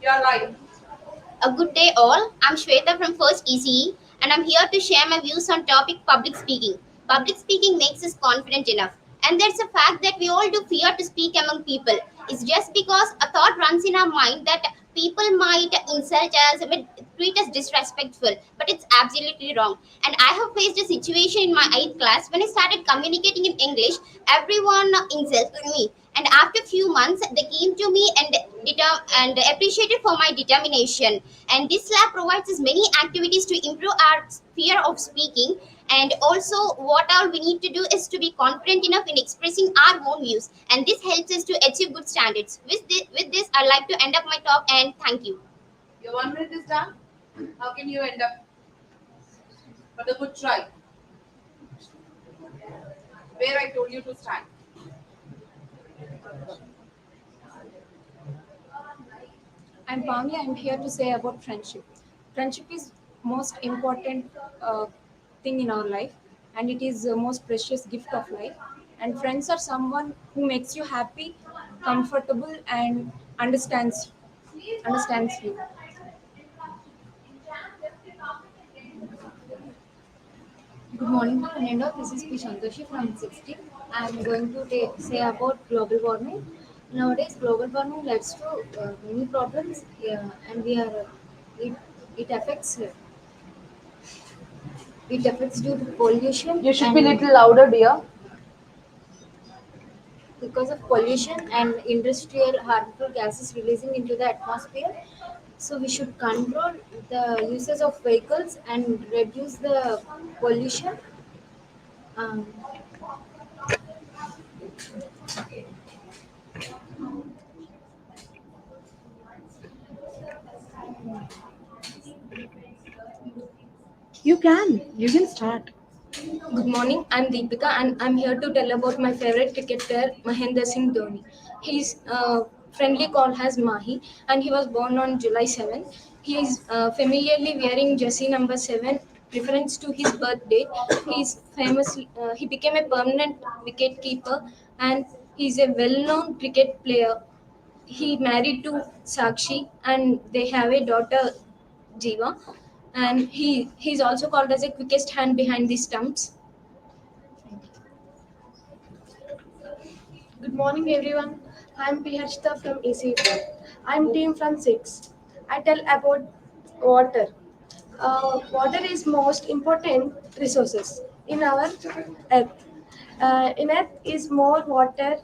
You're right. A good day all. I'm Shweta from First ECE and I'm here to share my views on topic public speaking. Public speaking makes us confident enough. And there's a fact that we all do fear to speak among people. It's just because a thought runs in our mind that people might insult us, treat us disrespectful, but it's absolutely wrong. And I have faced a situation in my 8th class when I started communicating in English, everyone insulted me. And after a few months, they came to me and and appreciated for my determination. And this lab provides us many activities to improve our fear of speaking. And also, what all we need to do is to be confident enough in expressing our own views. And this helps us to achieve good standards. With this, I'd like to end up my talk and thank you. Your 1 minute is done. How can you end up? But a good try. Where I told you to stand. I'm Pami. I'm here to say about friendship. Friendship is most important thing in our life, and it is the most precious gift of life. And friends are someone who makes you happy, comfortable, and understands you. Good morning to Canada. This is P. Santoshi from 60. I am going to say about global warming. Nowadays, global warming leads to many problems, and it, it affects due to pollution You should be and little louder, dear. because of pollution and industrial harmful gases releasing into the atmosphere. So we should control the uses of vehicles and reduce the pollution. Um, You can. You can start. Good morning. I'm Deepika, and I'm here to tell about my favorite cricket player, Mahendra Singh Dhoni. He's friendly called as Mahi, and he was born on July 7th. He is familiarly wearing jersey number 7, reference to his birth date. He became a permanent wicket keeper, and he's a well-known cricket player. He married to Sakshi, and they have a daughter, Jiva. And he's also called as a quickest hand behind the stumps. Good morning, everyone. I'm Piharshita from Ece-B. I'm team from 6. I tell about water. Water is most important resources in our earth. In earth is more water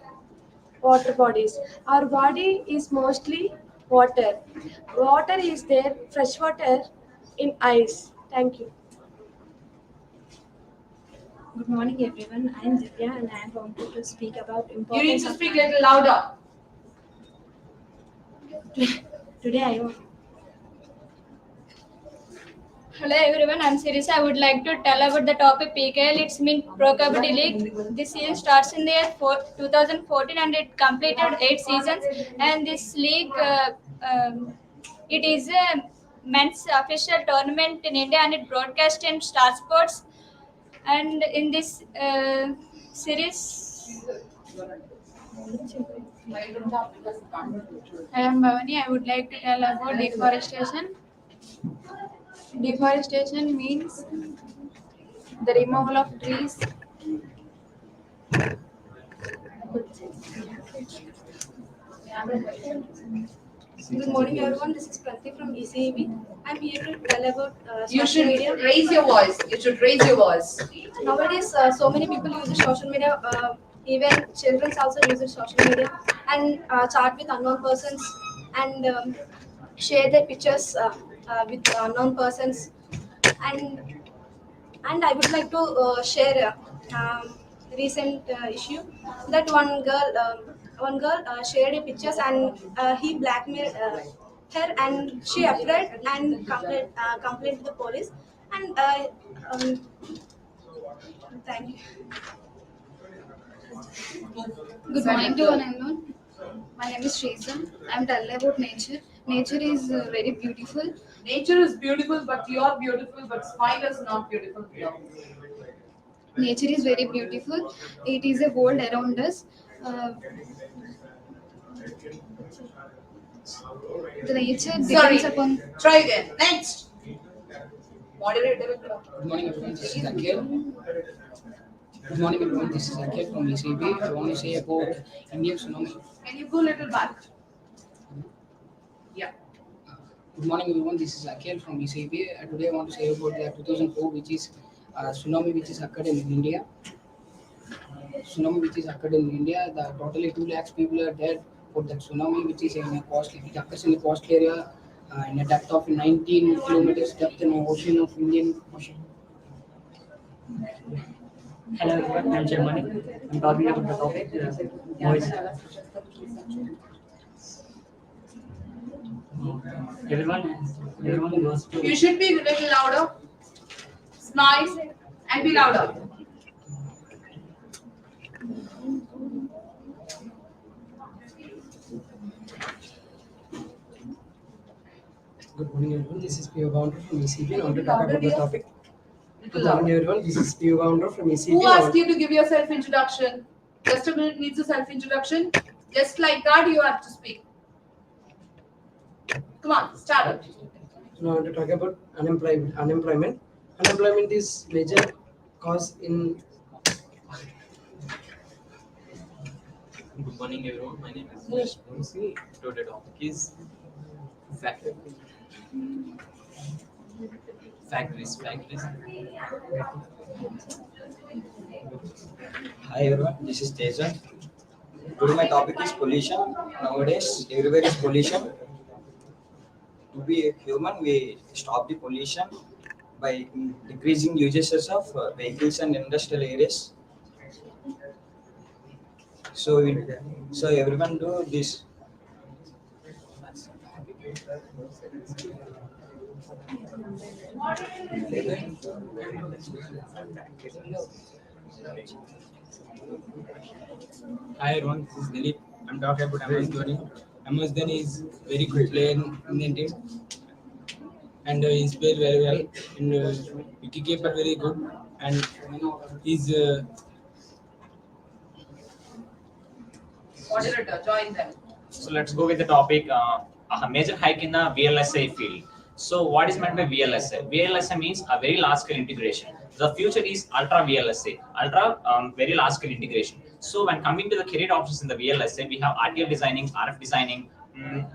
bodies. Our body is mostly water. Water is there, fresh water in ice. Thank you. Good morning, everyone. I am Divya, and I am wanted to speak about You need importance to of speak little louder. today. I want Hello everyone, I'm Sirisa. I would like to tell about the topic PKL. It's mean Pro Kabaddi League. This season starts in the year 2014 and it completed 8 seasons. And this league, it is a men's official tournament in India and it broadcast in Star Sports. And in this series, I am Bhavani. I would like to tell about deforestation. Deforestation means the removal of trees. Good morning, everyone. This is Prati from ECEB. I'm here to tell about You social should media. raise your voice. You should raise your voice. Nowadays, so many people use social media. Even children also use social media and chat with unknown persons and share their pictures with unknown persons. And and I would like to share recent issue that one girl shared a pictures and he blackmailed her and she afraid and complained to the police and thank you. Good morning to one and all. My name is Shreeza. I'm telling about nature. Nature is very beautiful. Nature is beautiful, but you are beautiful, but smile is not beautiful. Nature is very beautiful. It is a world around us. Uh, The nature Sorry. depends upon. Try again. Next. Moderator. Good morning, everyone. This is Akhil. Good morning, everyone. This is Akhil from Ece-B. I want to say about Indian tsunami. Can you go a little back? Yeah. Good morning, everyone. This is Akhil from Ece-B. Today, I want to say about the 2004, which is tsunami, which is occurred in India. Tsunami, which is occurred in India. The totally 2 lakhs people are dead for that tsunami, which is in a coastal. It occurs in a coastal area in a depth of 19 kilometers depth in the ocean of Indian Ocean. Hello everyone, I'm Germany. I'm talking about the topic voice. Everyone goes to. You should be a little louder. Smile and be louder. Good morning, everyone. This is P.O. Founder from ECB. I want to talk about the topic. Good morning, everyone. This is P.O. Founder from ECB. Who asked you to give your self-introduction? Just a minute needs a self-introduction. Just like that, you have to speak. Come on, start it. Now I want to talk about unemployment. Unemployment is major cause in. Good morning, everyone. My name is Nish Munsi. Today topic is factories. Hi everyone, this is Teja. Today my topic is pollution. Nowadays, everywhere is pollution. To be a human, we stop the pollution by decreasing usages of vehicles and industrial areas. So everyone do this. Hi everyone, this is Dilip. I'm talking about MS Dhoni. MS Dhoni is very good player in Indian team, and he's played very well. And wicketkeeper very good, and he's Moderator, join them. So let's go with the topic, a major hike in the VLSI field. So what is meant by VLSI? VLSI means a very large scale integration. The future is ultra VLSI, very large scale integration. So when coming to the career options in the VLSI, we have RTL designing, RF designing,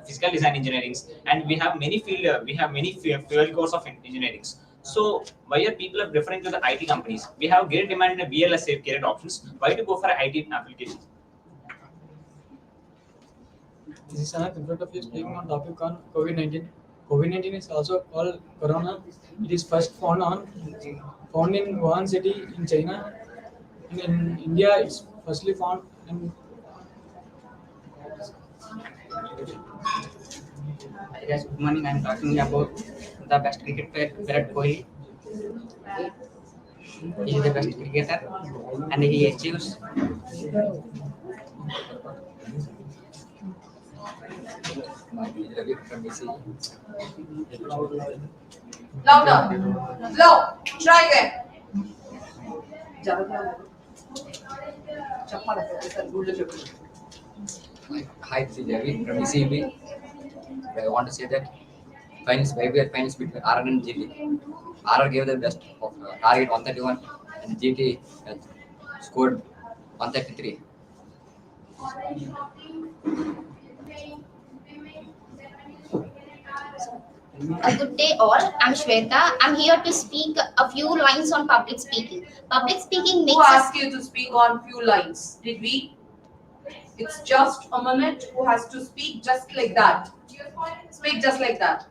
physical design engineering, and we have many field course of engineering. So why are people referring to the IT companies? We have great demand in the VLSI career options. Why to go for IT application? This is Anand in front of you speaking on topic on COVID-19. COVID-19 is also called Corona. It is first found in Wuhan city in China, and in India it's firstly found in. Hi guys, good morning. I'm talking about the best cricket player, Virat Kohli. He is the best cricketer, and he achieves. Louder. Low. Try again. Hi, this is Javi from Ece-B. I want to say that finals between RR and GT. RR gave the best of target 131 and GT has scored 133. A good day all, I'm Shweta. I'm here to speak a few lines on public speaking. Public speaking makes Who us... asked you to speak on few lines? Did we? It's just a minute. Who has to speak just like that? Speak just like that.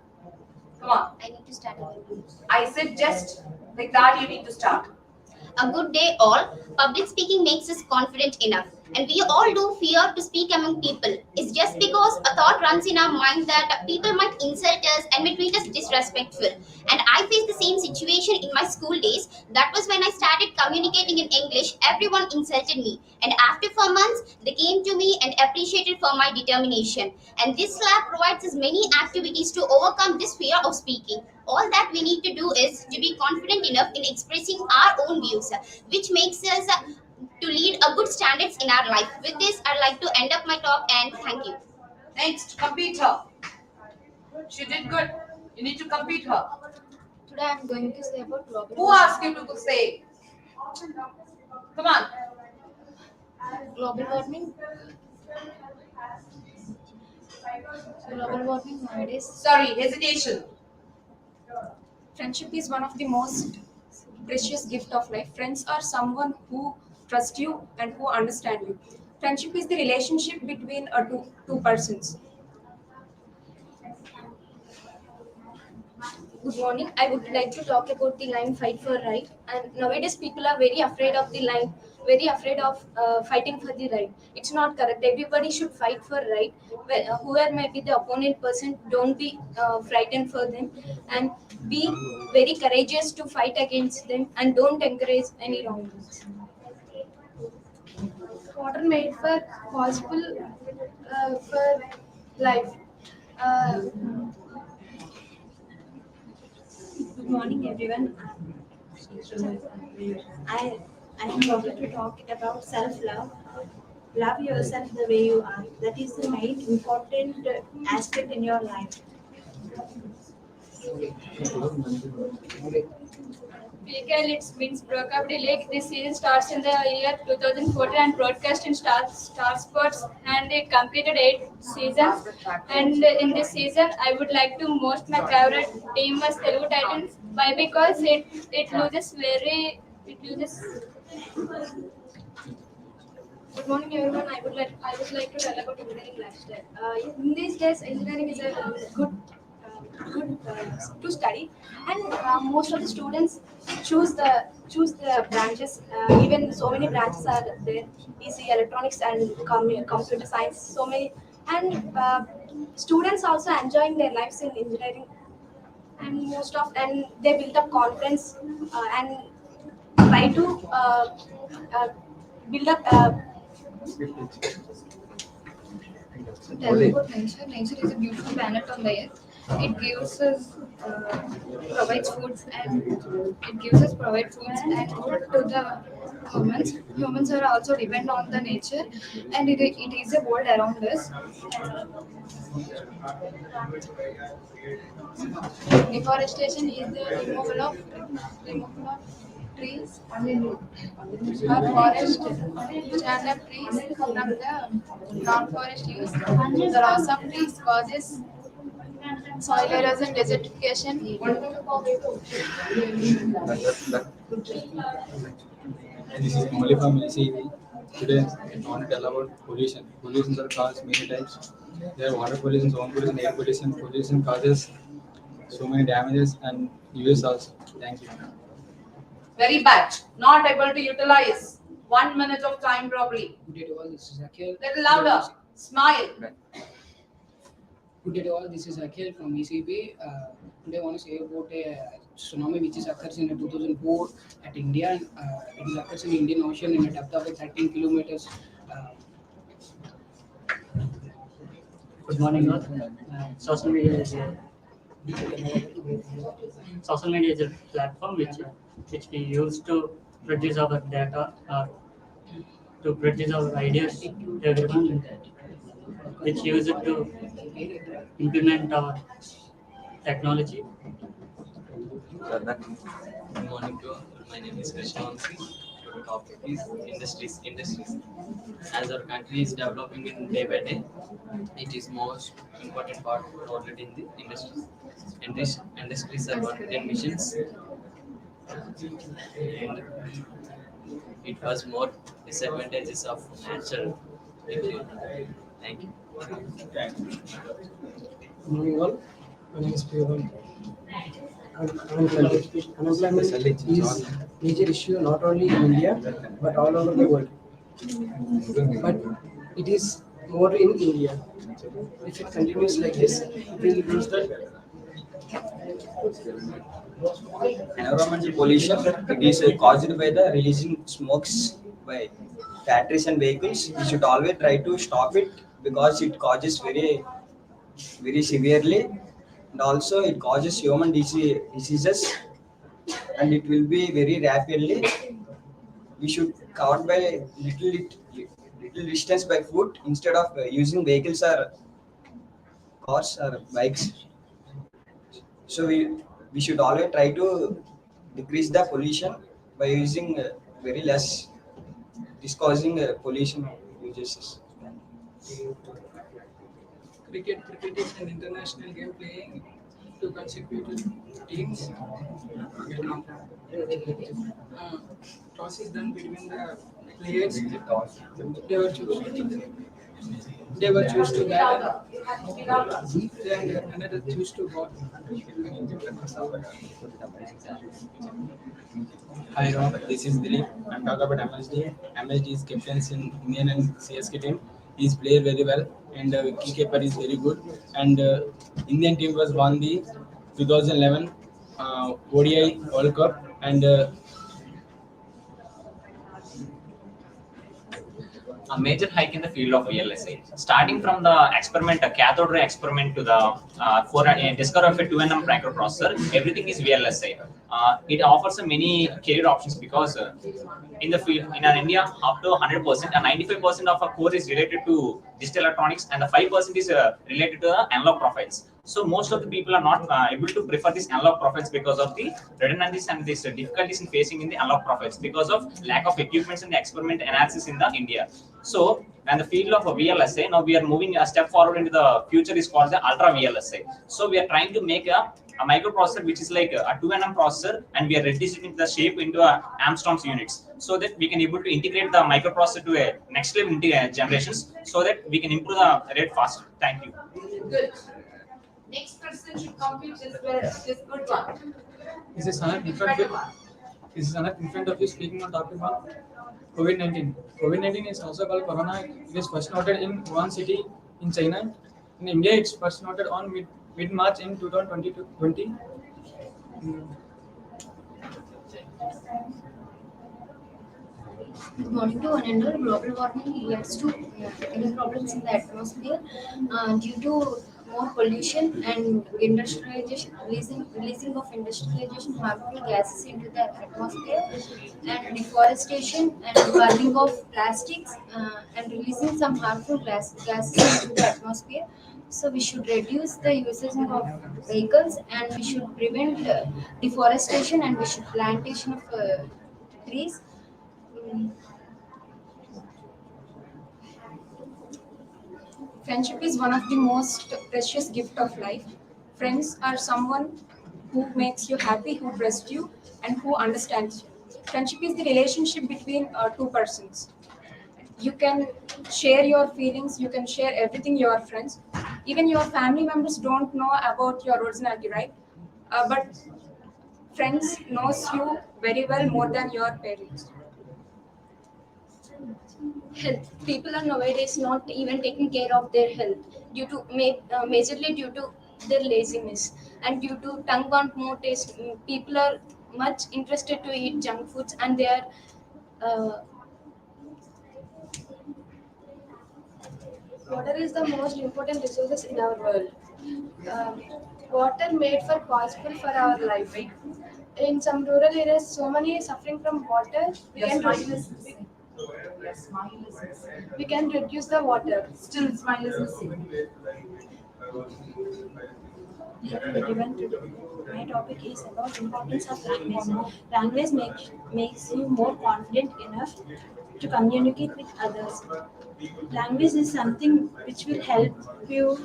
Come on. I need to start again. I said just like that you need to start. A good day all. Public speaking makes us confident enough. And we all do fear to speak among people. It's just because a thought runs in our mind that people might insult us and may treat us disrespectful. And I faced the same situation in my school days. That was when I started communicating in English. Everyone insulted me. And after 4 months, they came to me and appreciated for my determination. And this lab provides us many activities to overcome this fear of speaking. All that we need to do is to be confident enough in expressing our own views, which makes us to lead a good standards in our life. With this, I'd like to end up my talk and thank you. Next, computer. She did good. You need to compete her. Today I'm going to say about global Who asked you to say? Come on. global warming. Global warming nowadays. Sorry, hesitation. Friendship is one of the most precious gift of life. Friends are someone who trust you and who understand you. Friendship is the relationship between two persons. Good morning. I would like to talk about the line fight for right. And nowadays, people are very afraid of the line, very afraid of fighting for the right. It's not correct. Everybody should fight for right. Whoever may be the opponent person, don't be frightened for them, and be very courageous to fight against them, and don't encourage any wrongs. Water made for possible for life. Uh, Good morning, everyone. I I am going to talk about self-love. Love yourself the way you are. That is the main important aspect in your life. PKL, it means Pro Kabaddi League. This season starts in the year 2014 and broadcast in Star Sports, and it completed 8 seasons. And in this season, I would like to most my favorite team was Telugu Titans. Why? Because it loses very it loses. Good morning, everyone. I would like to tell about engineering lifestyle. In these days, engineering is a good to study, and most of the students choose the branches. Even so many branches are there: EC, electronics, and computer science. So many, and students also enjoying their lives in engineering, and they build up confidence and try to uh, build up. Tell about nature. Nature is a beautiful planet on the earth. It gives us provides foods and it gives us provide foods and food to the humans. Humans are also depend on the nature, and it is a world around us. Deforestation is the removal of trees or forest stand up trees from the non-forest use. The loss of trees causes soil erosion, desertification. This is Molly from Ece-B. Today, I want to tell about pollution. Pollutions are caused many types. There are water pollution, sound pollution, air pollution. Pollution causes so many damages and use also. Thank you. Very bad. Not able to utilize 1 minute of time properly. Good day to all, this is Akhil. Little louder. Smile. Good day to all, this is Akhil from Ece-B. Today I want to say about a tsunami which is occurs in 2004 at India. It is occurs in Indian Ocean in a depth of 13 kilometers. Good morning, all. Social media is a platform which we use to produce our data or to produce our ideas to everyone, which use it to implement our technology. Good morning to all. My name is Krishnamurthy. The topic is industries. As our country is developing in day by day, it is most important part rolled in the industries. Industries are working in missions, and it has more disadvantages of natural refuel. Thank you. Good morning all. My name is Priyavan. Unemployment is major issue not only in India but all over the world. But it is more in India. If it continues like this, we will lose the. Environmental pollution, it is caused by the releasing smokes by factories and vehicles. We should always try to stop it because it causes very severely, and also it causes human diseases, and it will be very rapidly. We should cover by little distance by foot instead of using vehicles or cars or bikes. So we should always try to decrease the pollution by using very less, this causing pollution uses. Cricket is an international game playing two consecutive teams. Toss is done between the players. They were choose to bat, and another choose to ball. Hi Rob, this is Dilip. I'm talking about MSD. MSD is captains in Indian and CSK team. He's played very well and wicketkeeper is very good. And Indian team was won the 2011 ODI World Cup and a major hike in the field of VLSI. Starting from the experiment, a cathode ray experiment to the for a discovery of a 2nm microprocessor, everything is VLSI. It offers many career options because in the field in India, up to 100% and 95% of our core is related to digital electronics, and the 5% is related to the analog profiles. So most of the people are not able to prefer these analog profiles because of the redundancies and these difficulties in facing in the analog profiles because of lack of equipments and experiment analysis in the India. So, and the field of VLSI, now we are moving a step forward into the future is called the ultra VLSI. So we are trying to make a microprocessor which is like a 2nm processor, and we are reducing the shape into a Armstrong's units so that we can able to integrate the microprocessor to a next level generations so that we can improve the rate faster. Thank you. Good. Next person should complete this good one. This is Anand in front of you speaking on topic on COVID-19. COVID-19 is also called Corona. It is first noted in Wuhan city in China. In India, it's first noted on mid-March in 2020. Good morning to one and all. Global warming leads to many problems in the atmosphere due to more pollution and industrialization, releasing of industrialization harmful gases into the atmosphere, and deforestation and burning of plastics and releasing some harmful gases into the atmosphere. So we should reduce the usage of vehicles, and we should prevent deforestation, and we should plantation of trees. Mm. Friendship is one of the most precious gift of life. Friends are someone who makes you happy, who trusts you, and who understands you. Friendship is the relationship between two persons. You can share your feelings, you can share everything your friends. Even your family members don't know about your originality, right? But friends knows you very well more than your parents. Health. People are nowadays not even taking care of their health due to majorly due to their laziness and due to tongue want more taste. People are much interested to eat junk foods, and they are Water is the most important resources in our world. Um, Water made for possible for our life. In some rural areas, so many suffering from water. We can reduce the water. Still, smile is missing. Hello everyone. Today my topic is about importance of language. Language makes you more confident enough to communicate with others. Language is something which will help you.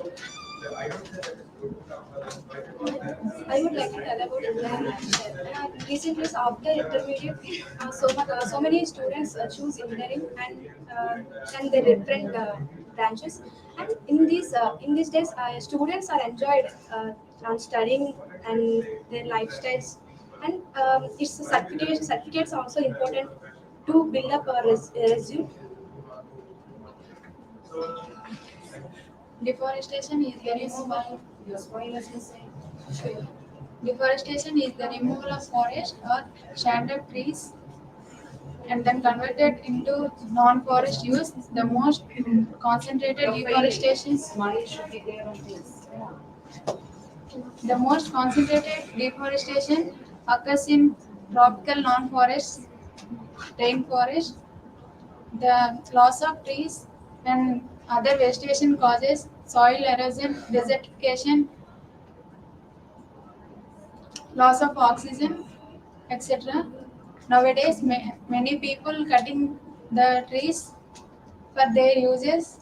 I would like to tell about engineering lifestyle. Recently, after intermediate, so many students choose engineering and their different branches. And in these days, students are enjoyed on studying and their lifestyles. And it's certificates are also important to build up a resume. Deforestation is the removal. Deforestation is the removal of forest or shattered trees and then converted into non-forest use. The most concentrated deforestation. The most concentrated deforestation occurs in tropical non-forests, rainforest. The loss of trees and other vegetation causes soil erosion, desertification, loss of oxygen, etc. Nowadays, many people cutting the trees for their uses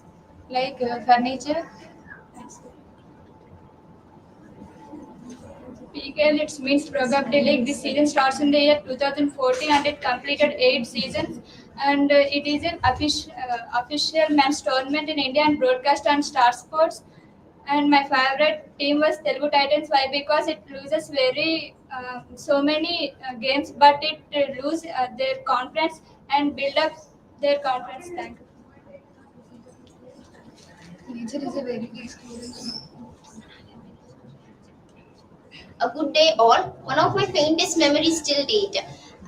like furniture. PKL, it means probability league. This season starts in the year 2014 and it completed 8 seasons. And it is an official men's tournament in India and broadcast on Star Sports. And my favorite team was Telugu Titans. Why? Because it loses very so many games, but it lose their confidence and build up their confidence. Thank you. Nature is a very big story. A good day all. One of my faintest memories till date.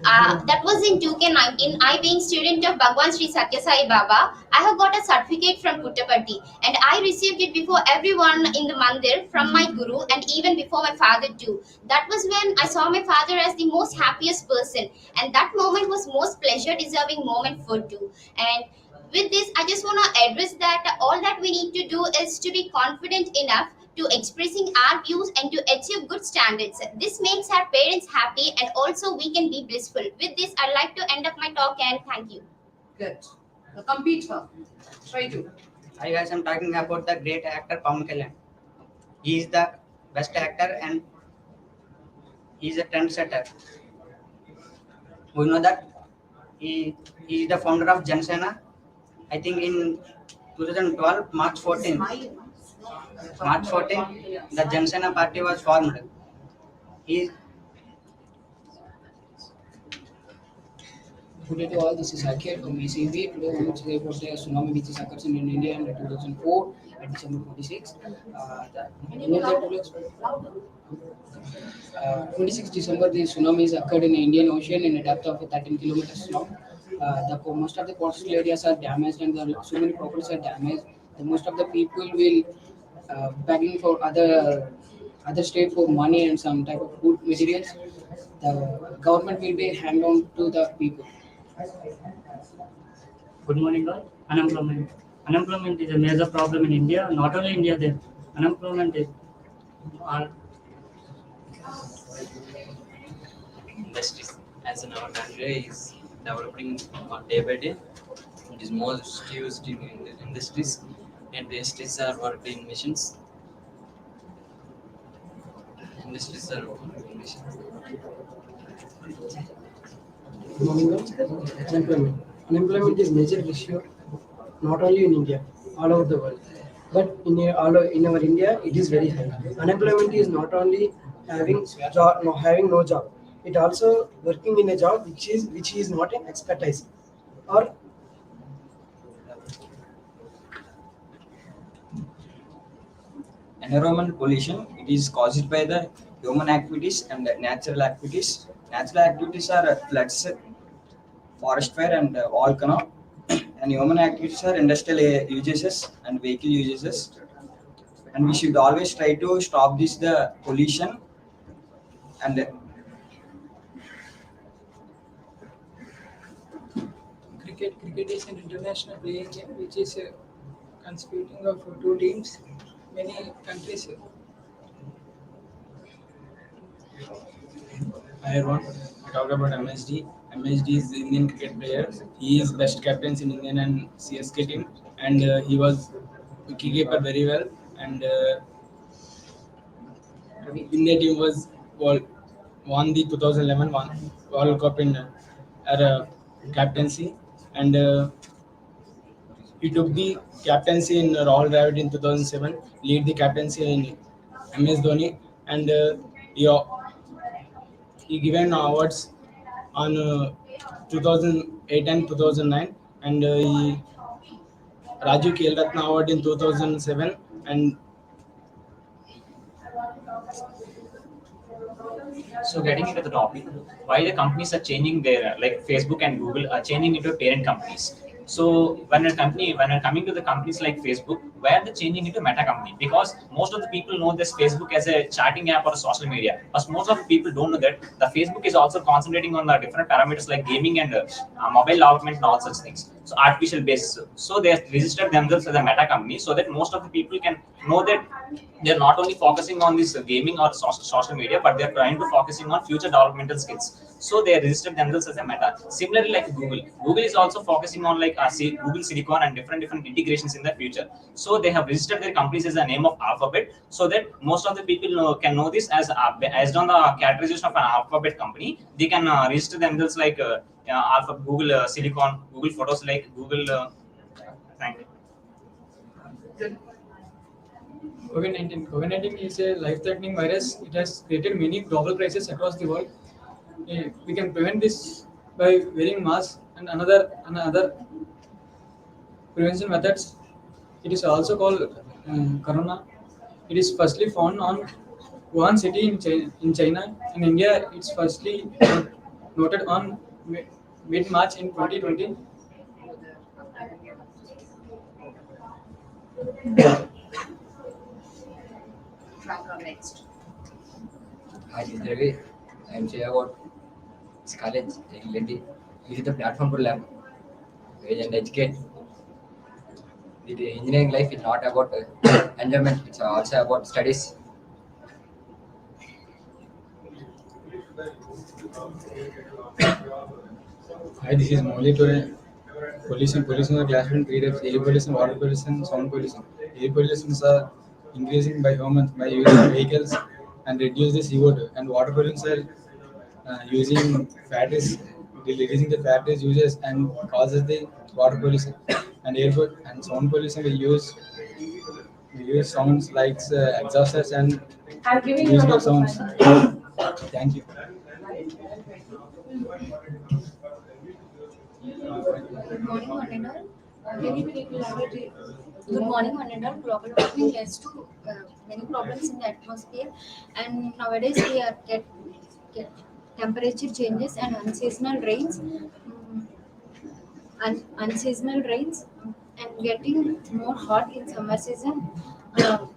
That was in 2K19. I being student of Bhagwan Sri Satya Sai Baba, I have got a certificate from Puttaparthi and I received it before everyone in the mandir from my guru and even before my father too. That was when I saw my father as the most happiest person and that moment was most pleasure deserving moment for too. And with this, I just want to address that all that we need to do is to be confident enough to expressing our views and to achieve good standards. This makes our parents happy and also we can be blissful. With this, I'd like to end up my talk and thank you. Good. Now compete her. Try to. Hi guys, I'm talking about the great actor Pawan Kalyan. He is the best actor and he is a trendsetter. We know that he is the founder of Jansena. I think in 2012, March 14, the Jansena party was formed. He Good day to all. This is Akhil from Ece-B. Today we will say about the tsunami which is occurs in India in 2004 at December 26. 26 December, the tsunamis occurred in the Indian Ocean in a depth of 13 kilometers long. Most of the coastal areas are damaged and so many properties are damaged. Most of the people will begging for other state for money and some type of food materials. The government will be hand on to the people. Good morning, all. Unemployment. Unemployment is a major problem in India. Not only India, then unemployment is all. Industries, as in our country is developing day by day. It is most used in industries, and industries are worked in machines. Industries are worked in machines. Unemployment. Unemployment is major issue not only in India, all over the world. But in our India, it is very high. Unemployment is not only having no job. It also working in a job which is not an expertise or Environment pollution, it is caused by the human activities and natural activities. Natural activities are floods, forest fire and volcano, and human activities are industrial uses and vehicle uses. And we should always try to stop the pollution and Cricket is an international playing game which is consisting of two teams, many countries. Hi everyone, I talk about MSD. MSD is the Indian cricket player. He is best captain in Indian and CSK team, and he was wicketkeeper very well. And India team was won the 2011 World Cup in captaincy, and he took the captaincy in Rahul Dravid in 2007, lead the captaincy in MS Dhoni, and he given awards on 2008 and 2009, and he Rajiv Khel Ratna Award in 2007, and So getting into the topic, why the companies are changing their like Facebook and Google are changing into parent companies. So when a company, when are coming to the companies like Facebook, where they're changing into meta company, because most of the people know this Facebook as a chatting app or a social media, but most of the people don't know that the Facebook is also concentrating on the different parameters like gaming and mobile development and all such things. So artificial base. So they have registered themselves as a meta company so that most of the people can know that they're not only focusing on this gaming or social media, but they're trying to focusing on future developmental skills. So they registered themselves as a meta. Similarly, like Google is also focusing on like Google Silicon and different integrations in the future. So they have registered their companies as a name of Alphabet, so that most of the people can know this as based on the characterization of an Alphabet company. They can register themselves like Alpha, Google Silicon, Google Photos, like Google. Thank you. COVID-19 is a life-threatening virus. It has created many global crises across the world. We can prevent this by wearing masks and another prevention methods. It is also called corona. It is firstly found on Wuhan city in China. In India, it's firstly noted on mid-March in 2020. Next. Hi, this is Ravi. I am saying about this college in Lendi. This is the platform to learn and educate. The engineering life is not about enjoyment, it's also about studies. Hi, this is Molly today. Pollution in the classroom, three types: air pollution, water pollution, sound pollution. Air pollutions are increasing by humans by using vehicles and reduce the CO2. And water pollution are using factories, releasing the factories uses and causes the water pollution. And and sound pollution we use sounds like exhausters and musical sounds. Thank you. Good morning, one and all. Many people have it. Good morning, one and all. Global warming leads to many problems in the atmosphere, and nowadays we are get temperature changes and unseasonal rains, unseasonal rains, and getting more hot in summer season,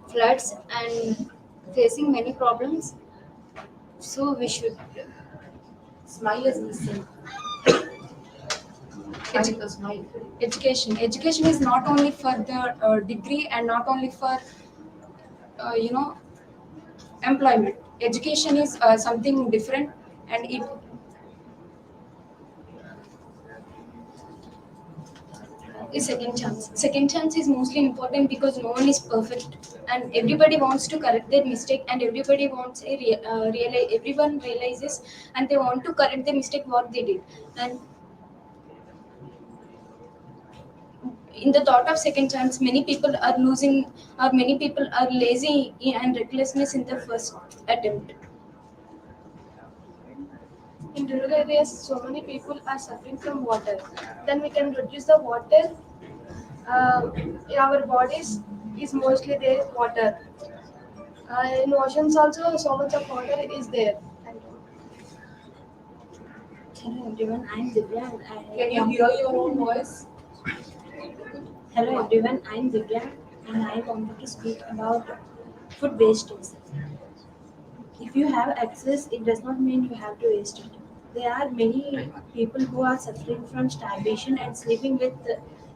floods, and facing many problems. So we should Smile is missing. Education is not only for the degree and not only for employment. Education is something different, and it is second chance. Second chance is mostly important because no one is perfect, and everybody wants to correct their mistake, and everybody wants everyone realizes and they want to correct the mistake what they did. And in the thought of second chance, many people are losing, or many people are lazy and recklessness in the first attempt. In rural areas, so many people are suffering from water. Then we can reduce the water. Our bodies is mostly there water. In oceans also, so much of water is there. Hello everyone, I am Divya. Can you hear your own voice? Hello everyone, I am Divya, and I wanted to speak about food wastage. If you have access, it does not mean you have to waste it. There are many people who are suffering from starvation and sleeping with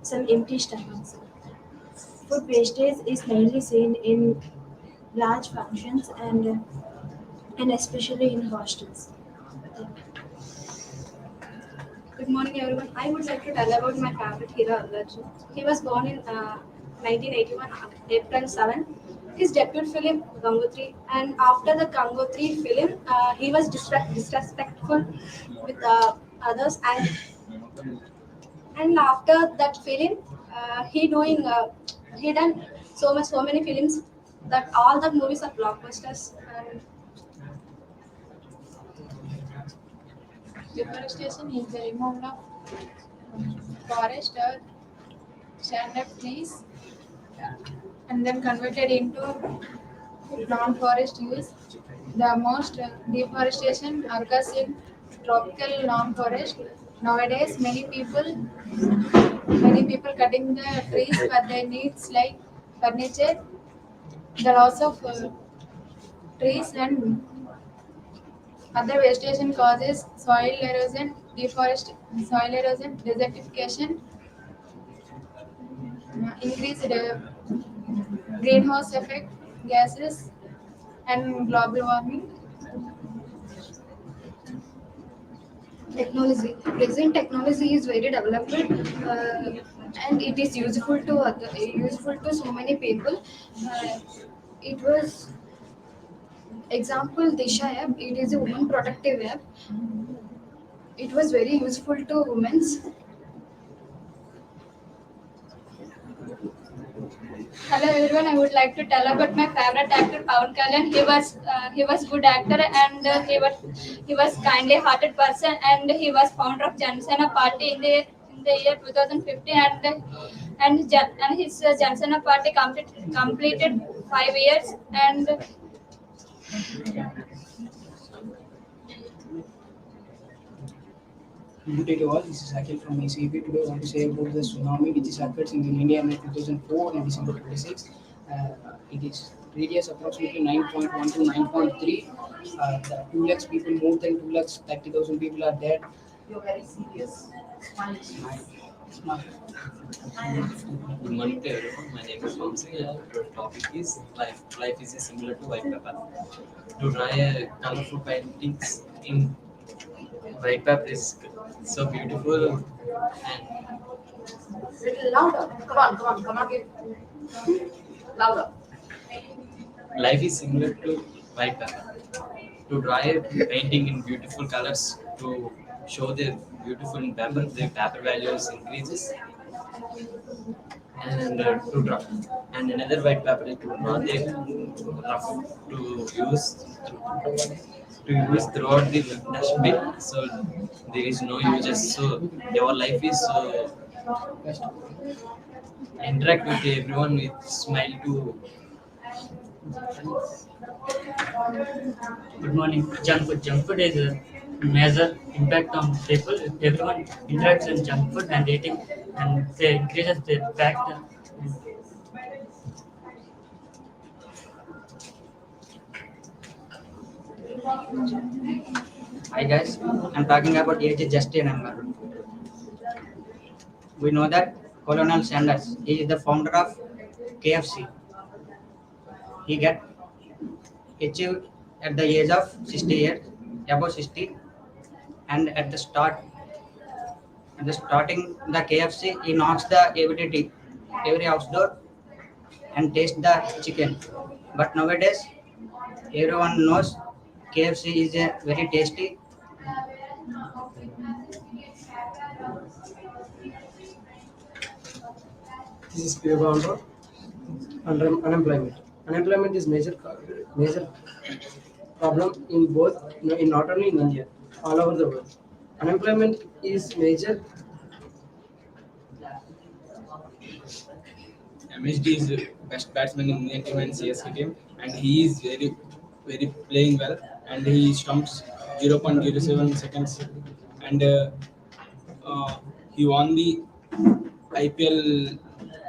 some empty stomachs. Food wastage is mainly seen in large functions and especially in hostels. Good morning, everyone. I would like to tell about my favorite hero, Arjun. He was born in 1981, April 7. His debut film, Gangotri, and after the Gangotri film, he was disrespectful with others, and after that film, he done so many films that all the movies are blockbusters. And Deforestation is the removal of forest or stand-up trees and then converted into non-forest use. The most deforestation occurs in tropical non-forest. Nowadays, many people cutting the trees for their needs like furniture, the loss of trees and other vegetation causes soil erosion, soil erosion, desertification, increased greenhouse effect gases, and global warming. Technology. Present technology is very developed, and it is useful to so many people. It was example Disha app. It is a woman protective app. It was very useful to women. Hello everyone, I would like to tell about my favorite actor Pawan Kalyan. He was good actor and he was kindly hearted person and he was founder of Jansena party in the year 2015 and his Jansena party completed 5 years and Good day to all. This is Akhil from Ece-B. Today I want to say about the tsunami which is occurred in India in 2004 and December 26. It is radius approximately 9.1 to 9.3. The 2 lakhs people, more than 2 lakhs 30,000 people are dead. You're very serious. Smile. Smile. Good morning to everyone. My name is Vamsi. Our topic is life. Life is similar to white paper. To draw a colorful paintings in white paper is so beautiful and Little louder. Come on, give. Louder. life is similar to white paper. To draw a painting in beautiful colors to show the beautiful in paper, the paper values increases and to draw and another white paper is to draw the rough to use throughout the dustbin so there is no uses so your life is so interact with everyone with smile to Good morning. Junk food. Junk food is a major impact on people. If everyone interacts with junk food and eating, and they increases the fact. Hi guys, I'm talking about age is just a number. We know that Colonel Sanders, he is the founder of KFC. He get achieved at the age of 60 years, above 60, and at the starting the KFC, he knocks the every house door and taste the chicken. But nowadays, everyone knows KFC is a very tasty. This is pure about unemployment. Unemployment is major problem in both, in not only in India, all over the world. Unemployment is major. MSD is the best batsman in Indian team and CSK team, and he is very playing well, and he stumps 0.07 seconds, and he won the IPL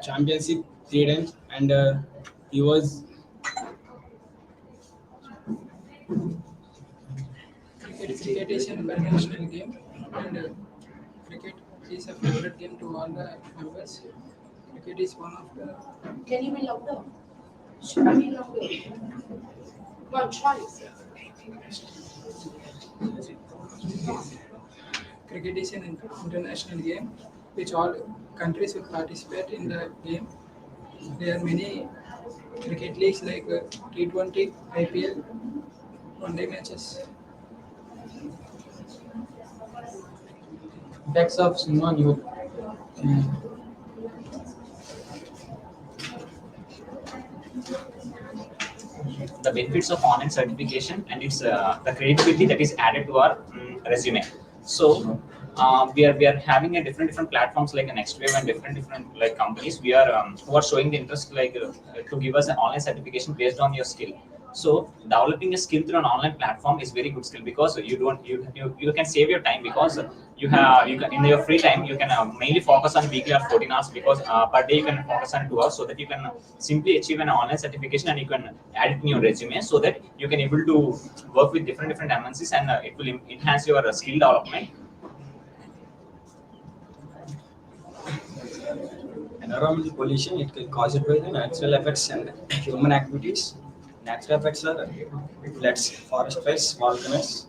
championship 3 times, and he was Cricket is an international game, and cricket is a favorite game to all the members. Cricket is one of the. Can you be louder? Should I be louder? Come on, try. Cricket is an international game which all countries will participate in the game. There are many cricket leagues like T20, IPL, one-day matches. Effects of cinema on youth. The benefits of online certification and its the credibility that is added to our resume. So we are having a different platforms like a Next Wave and different like companies. We are who are showing the interest like to give us an online certification based on your skill. So developing a skill through an online platform is very good skill because you can save your time because you can in your free time you can mainly focus on weekly or 14 hours because per day you can focus on 2 hours so that you can simply achieve an online certification and you can add it in your resume so that you can able to work with different MNCs and it will enhance your skill development. Environmental pollution, it can cause it by the natural effects and human activities. Natural effects are floods, forest fires, volcanoes,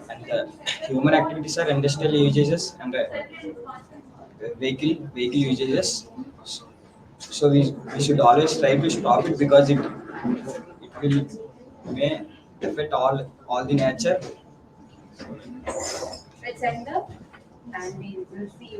and human activities are industrial usages and vehicle usages. So we should always try to stop it because it will may affect all the nature. Let's end up and we will see you.